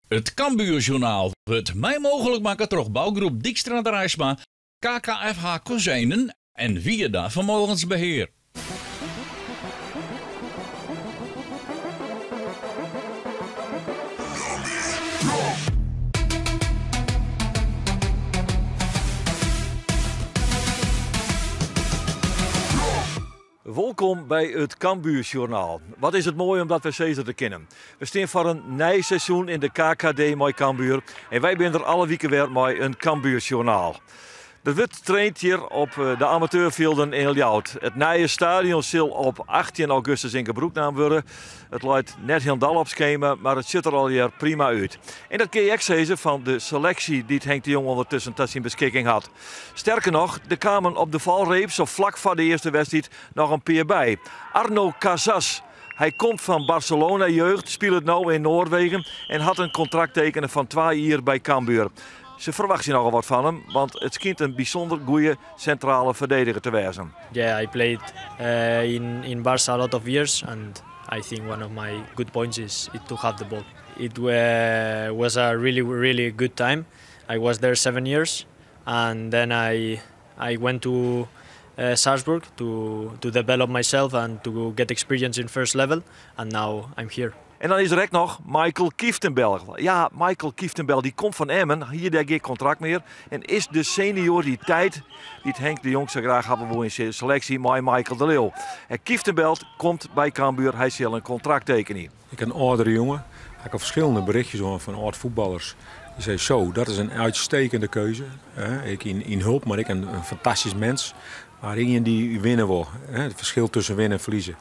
Het Cambuurjournaal wordt mij mogelijk maken door bouwgroep Dijkstra Drijsma, KKFH Kozijnen en Vierda Vermogensbeheer. Welkom bij het Cambuurjournaal. Wat is het mooi om dat we steeds te kennen. We staan voor een nieuw seizoen in de KKD met Cambuur en wij zijn er alle weken weer met een Cambuurjournaal. Er wordt traind hier op de amateurvelden in Ljout. Het nieuwe stadion zal op 18 augustus in gebruik genomen worden. Het lijkt net helemaal op schema, maar het ziet er al hier prima uit. En dat kun je ook zeggen van de selectie die Henk de Jong ondertussen tot zijn beschikking had. Sterker nog, er kwamen op de valreep, zo vlak voor de eerste wedstrijd, nog een peer bij. Arno Casas. Hij komt van Barcelona jeugd, speelt nu in Noorwegen en had een contract tekenen van 2 jaar bij Cambuur. Ze verwachten nogal wat van hem, want het schijnt een bijzonder goede centrale verdediger te wezen. Yeah, I played in Barca a lot of years, and I think one of my good points is to have the ball. It was a really good time. I was there 7 years, and then I went to Salzburg to develop myself and to get experience in first level, and now I'm here. En dan is er ook nog Michael Kieftenbel. Ja, Michael Kieftenbel die komt van Emmen, hier heeft geen contract meer. En is de senioriteit die Henk de Jong zo graag hebben wil in zijn selectie met Michael de Leeuw. En Kieftenbel komt bij Cambuur, hij zal een contract tekenen. Ik heb een oudere jongen, ik heb verschillende berichtjes hoor van oud-voetballers. Die zei zo, dat is een uitstekende keuze. Ik in hulp, maar ik een fantastisch mens. Maar iemand die winnen wil, het verschil tussen winnen en verliezen.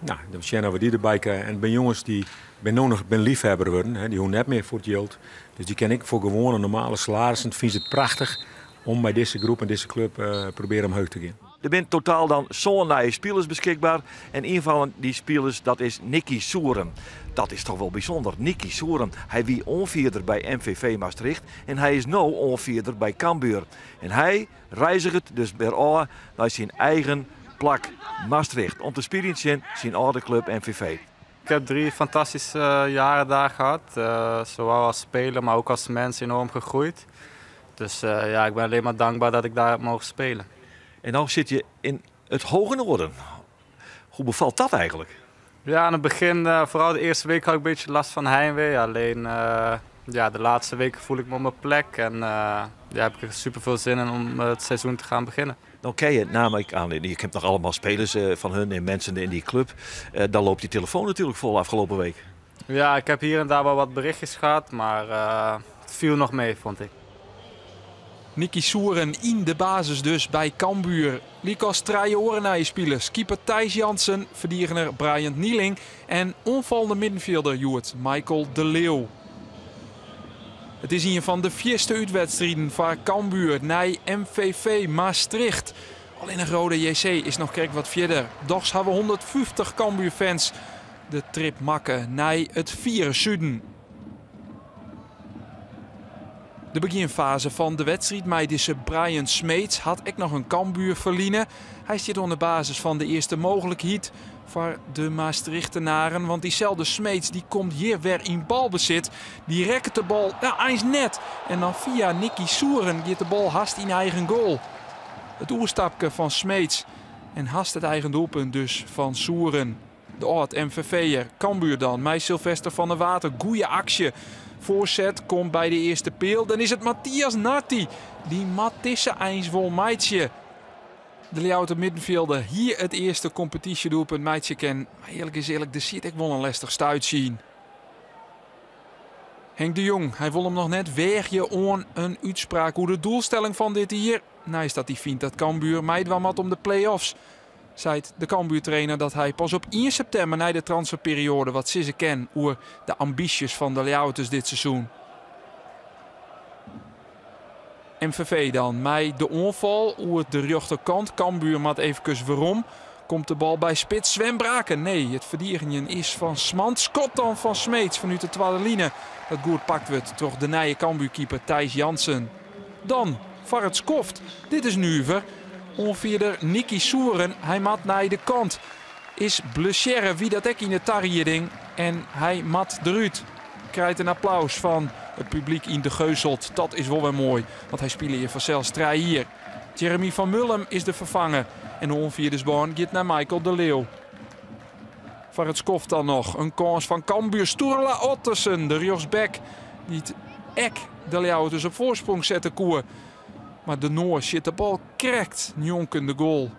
Nou, dan zien we die erbij krijgen. En bij jongens die nog liefhebber worden, die hoeven net meer voor het geld. Dus die ken ik voor gewone normale salarissen. Vind het prachtig om bij deze groep en deze club proberen omhoog te gaan. Er zijn totaal dan zo'n nieuwe spelers beschikbaar. En een van die spelers dat is Nicky Soeren. Dat is toch wel bijzonder. Nicky Soeren, hij wie onvierder bij MVV Maastricht en hij is nu onvierder bij Cambuur. En hij reizigt dus weer naar zijn eigen plak Maastricht om te spelen in zijn oude club MVV. Ik heb 3 fantastische jaren daar gehad. Zowel als speler, maar ook als mens enorm gegroeid. Dus ja, ik ben alleen maar dankbaar dat ik daar heb mogen spelen. En nu zit je in het hoge noorden. Hoe bevalt dat eigenlijk? Ja, aan het begin, vooral de eerste week had ik een beetje last van heimwee. Alleen ja, de laatste weken voel ik me op mijn plek. En ja, heb ik er super veel zin in om het seizoen te gaan beginnen. Dan ken je namelijk aan, je hebt nog allemaal spelers van hun en mensen in die club. Dan loopt die telefoon natuurlijk vol afgelopen week. Ja, ik heb hier en daar wel wat berichtjes gehad, maar het viel nog mee, vond ik. Nicky Soeren in de basis dus bij Cambuur. Likos Traoré spelers, keeper Thijs Jansen, verdediger Brian Nieling en onvallende middenvelder Joert Michael de Leeuw. Het is een van de 4e uitwedstrijden van Cambuur naar MVV Maastricht. Alleen een rode JC is nog kijk wat verder. Doch hebben 150 Cambuur-fans de trip maken naar het 4e zuiden. De beginfase van de wedstrijd met deze Brian Smeets had ik nog een Cambuur verliezen. Hij zit onder basis van de eerste mogelijkheid voor de Maastrichtenaren. Want diezelfde Smeets die komt hier weer in balbezit. Die rekt de bal, eens net. En dan via Nicky Soeren gaat de bal haast in eigen goal. Het oerstapje van Smeets. En haast het eigen doelpunt dus van Soeren. De oud-MVV'er, Cambuur dan, met Sylvester van der Water. Goeie actie. Voorzet komt bij de eerste peel. Dan is het Matthias Natti. Die Matisse eens vol meidje. De Ljoute middenvelder hier het eerste competitiedoelpunt meidje ken. Maar eerlijk is eerlijk, de ziet ik wel een lastig stuit zien. Henk de Jong, hij wil hem nog net weerje aan een uitspraak hoe de doelstelling van dit hier. Nou is dat hij vindt dat Cambuur meid wel wat om de play-offs. Zei de Cambuur-trainer dat hij pas op 1 september na de transferperiode wat ze ken over de ambities van de Ljouters dit seizoen. MVV dan, met de onval over de rechterkant. Cambuur maakt even waarom. Komt de bal bij spits Sven Braken. Nee, het verdedigen is van Smant. Schot dan van Smeets vanuit de tweede linie. Dat goed pakt wordt door de nieuwe Cambuur-keeper Thijs Jansen. Dan Varret Skoft. Dit is Nuver. Onvierder Nicky Soeren. Hij mat naar de kant. Is blessure wie dat ik in de tarriering. En hij mat eruit. krijgt een applaus van het publiek in de Geuselt. Dat is wel weer mooi, want hij speelt hier vanzelfs 3 hier. Jeremy van Mullum is de vervanger. En de onviersbaan gaat naar Michael de Leeuw. Voor het skoft dan nog. Een kans van Cambuur. Sturla Ottersen, de rechtsback. Die het de Leeuw dus op voorsprong zette koer. Maar de Noor zit de bal krekt. Njonken de goal.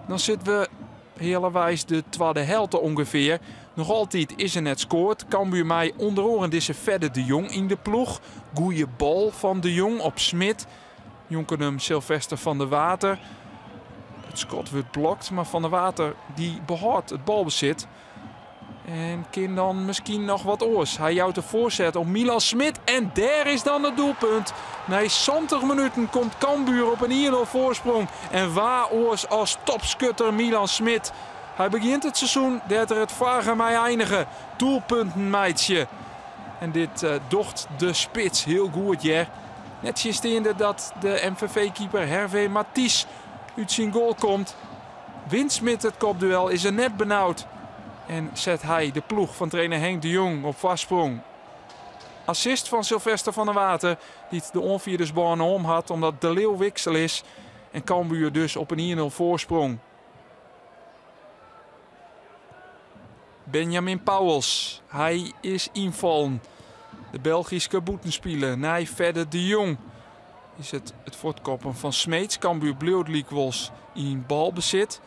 Dan zitten we helaas de tweede helft ongeveer. Nog altijd is er net scoort. Cambuur mij onder oren deze verder de Jong in de ploeg. Goeie bal van de Jong op Smit. Jonken hem Sylvester van der Water. Het schot wordt blokt, maar Van der Water die behoudt het balbezit. En kan dan misschien nog wat oors. Hij jouwt de voorzet op Milan Smit. En daar is dan het doelpunt. Na 70 minuten komt Cambuur op een 1-0 voorsprong. En waar oors als topscutter Milan Smit. Hij begint het seizoen dat er het vragen mij eindigen. Doelpunten meidje. En dit docht de spits heel goed, ja. Net ziende dat de MVV-keeper Hervé Mathies uit zijn goal komt. Wint Smit het kopduel, is er net benauwd. En zet hij de ploeg van trainer Henk de Jong op vastsprong. Assist van Sylvester van der Water, die de onviersbaan om had omdat de Leeuw wiksel is. En Cambuur dus op een 1-0 voorsprong. Benjamin Pauwels, hij is invallen. De Belgische boetenspeler, nee, verder de Jong. Is het voortkoppen van Smeets. Cambuur Bleeuwdlikwels in balbezit.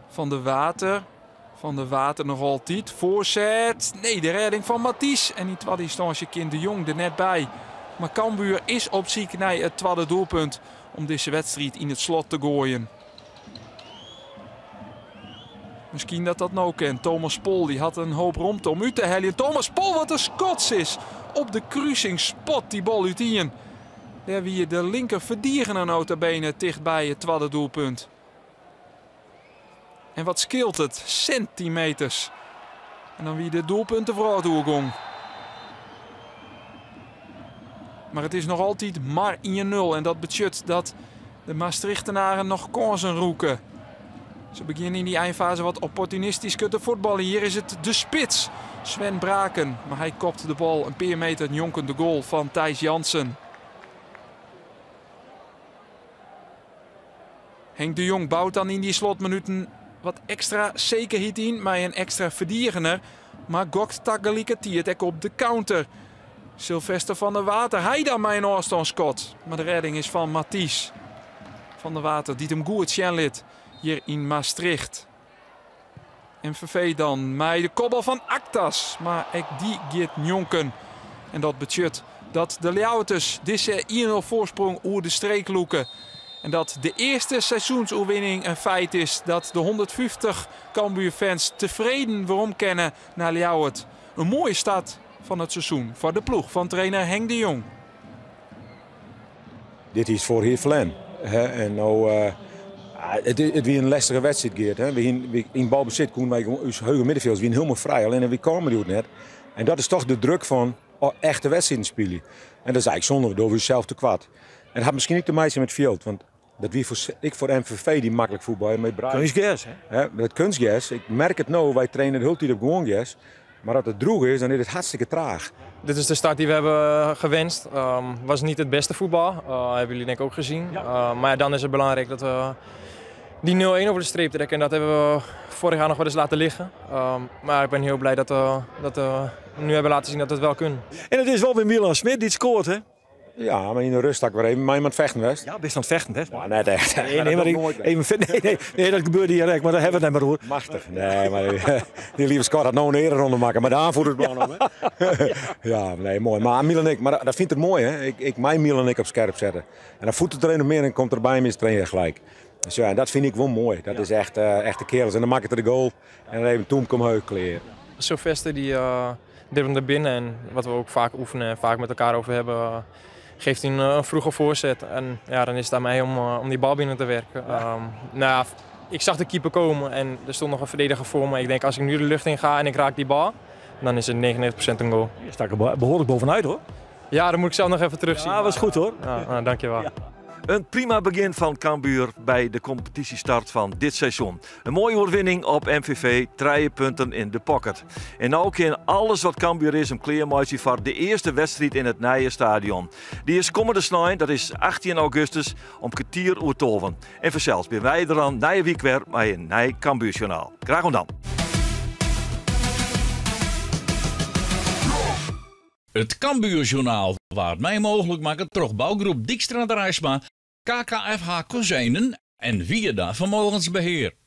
Van der Water nog altijd. Voorzet. Nee, de redding van Mathies. En in tweede instantie kind de Jong er net bij. Maar Cambuur is op ziek naar het tweede doelpunt. Om deze wedstrijd in het slot te gooien. Misschien dat dat nou kent. Thomas Pol die had een hoop romte om u te hellen. Thomas Pol wat een skots is. Op de kruising spot die bal uit in. Daar wie de linker verdediger nota bene dicht bij het tweede doelpunt. En wat scheelt het? Centimeters. En dan wie de doelpunten vooruit doorgong. Maar het is nog altijd maar 1-0. En dat betekent dat de Maastrichtenaren nog kansen roeken. Ze beginnen in die eindfase wat opportunistisch te voetballen. Hier is het de spits. Sven Braken. Maar hij kopt de bal een paar meter jonken de goal van Thijs Jansen. Henk de Jong bouwt dan in die slotminuten wat extra zekerheid in. Maar een extra verdediger. Maar gokt tegelijkertijd ook op de counter. Sylvester van der Water. Hij dan met een afstandsschot. Maar de redding is van Mathies. Van der Water die hem goed lid. Hier in Maastricht. MVV dan met de kopbal van Actas. Maar ook die gaat jonken. En dat betekent dat de Leeuwarters deze 1-0 voorsprong over de streek loeken. En dat de eerste seizoensoverwinning een feit is. Dat de 150 Cambuur-fans tevreden waarom kennen naar Leeuwert. Een mooie start van het seizoen voor de ploeg van trainer Henk de Jong. Dit is voor hier Flan. En nou, het wie een lastige wedstrijd geert. We in balbezit konden wij ons heugen middenvelders wie helemaal vrij. Alleen we komen die net. En dat is toch de druk van echte wedstrijden spelen. En dat is eigenlijk zonde door jezelf te kwaad. En dat had misschien niet te maken met veld, want dat wie voor MVV die makkelijk voetballen met Brian. Kunstgas, hè? Met kunstgas. Ik merk het nou, wij trainen de hele tijd op gewoon gas. Maar als het droog is, dan is het hartstikke traag. Dit is de start die we hebben gewenst. Was niet het beste voetbal, hebben jullie denk ik ook gezien. Ja. Maar dan is het belangrijk dat we die 0-1 over de streep trekken. En dat hebben we vorig jaar nog wel eens laten liggen. Maar ik ben heel blij dat we nu hebben laten zien dat we het wel kunnen. En het is wel weer Milan Smit die het scoort, hè? Ja, maar in de rust had ik weer even iemand vechten was. Ja, best aan het vechten, hè? Ja, net echt. Nee, dat gebeurde hier echt, maar daar hebben we het net maar over. Machtig. Nee, maar die lieve Scott had nou een ereronde maken, maar de aanvoerder is belangrijk. Ja, nee, mooi. Maar Milan en ik, maar dat vindt het mooi, hè? Ik Milan en ik op scherp zetten. En dan voet het er een meer en komt erbij met trainer gelijk. Dus ja, en dat vind ik wel mooi. Dat is echt de kerels. En dan maak ik er de goal en dan even toen kom heuk kleren. Sylvester die dribbelt er binnen en wat we ook vaak oefenen en vaak met elkaar over hebben. Geeft hij een vroege voorzet en ja, dan is het aan mij om die bal binnen te werken. Nou, ik zag de keeper komen en er stond nog een verdediger voor me. Ik denk als ik nu de lucht in ga en ik raak die bal, dan is het 99% een goal. Je staat er behoorlijk bovenuit, hoor. Ja, dan moet ik zelf nog even terugzien. Ja, dat was goed, hoor. Ja, dankjewel. Ja. Een prima begin van Cambuur bij de competitiestart van dit seizoen. Een mooie overwinning op MVV, 3 punten in de pocket. En ook in alles wat Cambuur is een kleermaatje voor de eerste wedstrijd in het nieuwe stadion. Die is komende snij, dat is 18 augustus, om kwartier uur 12. En vanzelfs ben wij er dan nieuwe week weer met een nieuw Cambuurjournaal. Graag gedaan. Het Cambuurjournaal, waar het mij mogelijk maken door bouwgroep Dijkstra de Rijsma, KKFH Kozijnen en Vierda Vermogensbeheer.